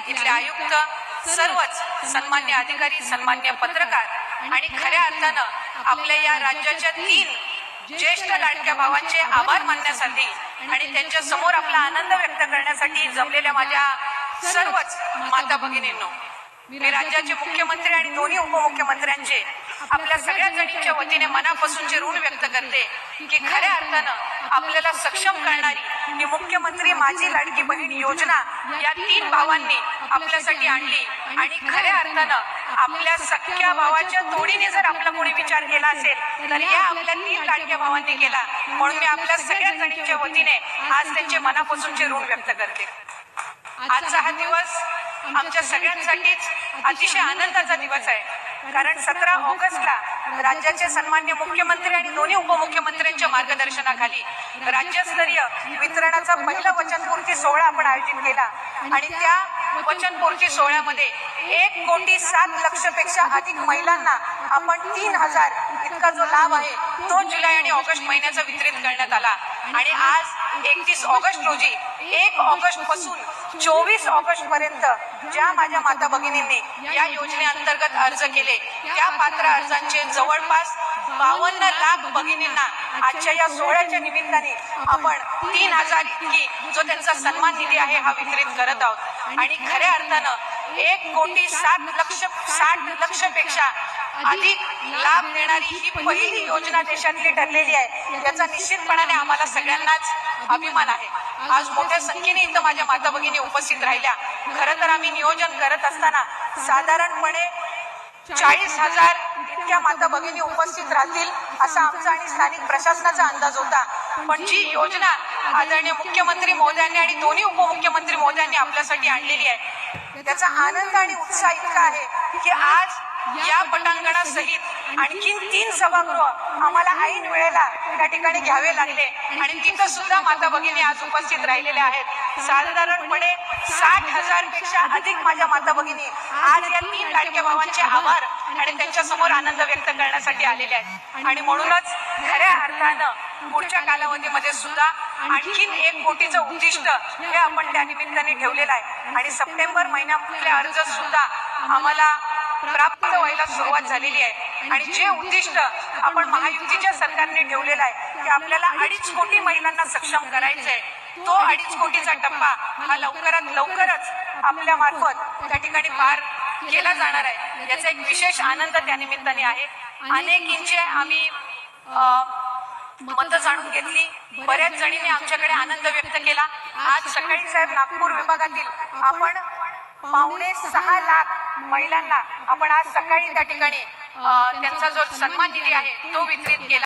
इथले आयुक्त, सर्वच सन्मान्य अधिकारी, सन्मान्य पत्रकार आणि खऱ्या अर्थानं आपल्या या राज्याच्या 3 ज्येष्ठ लाडक्या भावांचे आभार मानण्यासाठी आणि त्यांच्या समोर आपला आनंद व्यक्त करण्यासाठी जमलेल्या माझ्या सर्वच माता भगिनींनो, मी राज्याचे मुख्यमंत्री आणि दोन्ही उपमुख्यमंत्र्यांचे आपल्या सगळ्या जणींच्या वतीने मनापासूनचे ऋण व्यक्त करते की खऱ्या अर्थानं आपल्याला सक्षम करणारी ही मुख्यमंत्री माझी लाडकी बहीण योजना या 3 भावांनी आपल्यासाठी आणली आणि खऱ्या अर्थानं आपल्या सख्या भावाच्या तोडीने जर आपला कोणी विचार केला असेल तर या आपल्या 3 लाडक्या भावांनी केला. म्हणून मी आपल्या सगळ्या जणींच्या वतीने आज त्यांचे मनापासूनचे ऋण व्यक्त करते. आजचा हा दिवस आमच्या सगळ्यांसाठीच अतिशय आनंदाचा दिवस आहे, कारण 17 ऑगस्टला राज्याचे सन्मान्य मुख्यमंत्री आणि दोन्ही उपमुख्यमंत्र्यांच्या मार्गदर्शनाखाली राज्यस्तरीय वितरणाचा पहिला वचनपूर्ती सोहळा आपण आयोजित केला आणि त्या वचनपूर्ती सोहळ्यामध्ये 1,07,00,000 पेक्षा अधिक महिलांना आपण 3,000 इतका जो लाभ आहे तो जुलै आणि ऑगस्ट महिन्याचा वितरित करण्यात आला. आणि आज 31 ऑगस्ट रोजी 1 ऑगस्ट पासून 24 ऑगस्ट पर्यंत ज्या माझ्या माता भगिनींनी या योजनेअंतर्गत अर्ज केले त्या पात्र अर्जांचे जवळपास 52 लाख भगिनींना आजच्या या सोहळ्याच्या निमित्ताने आपण 3,000 इतकी जो त्यांचा सन्मान निधी आहे हा वितरित करत आहोत. आणि खऱ्या अर्थानं 1,60,00,000 पेक्षा अधिक लाभ देणारी ही पहिली योजना देशातली ठरलेली आहे. याचा निश्चितपणाने आम्हाला सगळ्यांनाच अभिमान आहे. आज मोठ्या संख्येने इथं माझ्या माता भगिनी उपस्थित राहिल्या. खरं तर आम्ही नियोजन करत असताना साधारणपणे 40,000 इतक्या माता भगिनी उपस्थित राहतील असा आमचा आणि स्थानिक प्रशासनाचा अंदाज होता. पण जी योजना आदरणीय मुख्यमंत्री महोदयांनी आणि दोन्ही उपमुख्यमंत्री महोदयांनी आपल्यासाठी आणलेली आहे त्याचा आनंद आणि उत्साह इतका आहे की आज या पटांगणासहित आणखीन 3 सभागृह आम्हाला ऐन वेळेला त्या ठिकाणी घ्यावे लागले आणि तिथं सुद्धा माता भगिनी आज उपस्थित राहिलेल्या आहेत. साधारणपणे 60,000 पेक्षा अधिक माझ्या माता भगिनी आज या 3 लाडक्या भावांचे आभार आणि त्यांच्या समोर आनंद व्यक्त करण्यासाठी आलेले आहेत. आणि म्हणूनच खऱ्या अर्थानं पुढच्या कालावधीमध्ये सुद्धा आणखीन 1 कोटीचं उद्दिष्ट हे आपण त्या निमित्ताने ठेवलेलं आहे. आणि सप्टेंबर महिन्यातले अर्ज सुद्धा आम्हाला प्राप्त व्हायला सुरुवात झालेली आहे. आणि जे उद्दिष्ट आपण महायुतीच्या सरकारने ठेवलेलं आहे की आपल्याला 2.5 कोटी महिलांना सक्षम करायचंय, तो 2.5 कोटीचा टप्पा हा लवकरात लवकरच आपल्या मार्फत त्या ठिकाणी पार केला जाणार आहे. याचा एक विशेष आनंद त्या निमित्ताने आहे. अनेकींचे आम्ही मतं जाणून घेतली, बऱ्याच जणींनी आमच्याकडे आनंद व्यक्त केला. आज सकाळी साहेब नागपूर विभागातील आपण 5.25 लाख महिलांना आपण आज सकाळी त्या ठिकाणी त्यांचा जो सन्मान निधी आहे तो वितरित केला.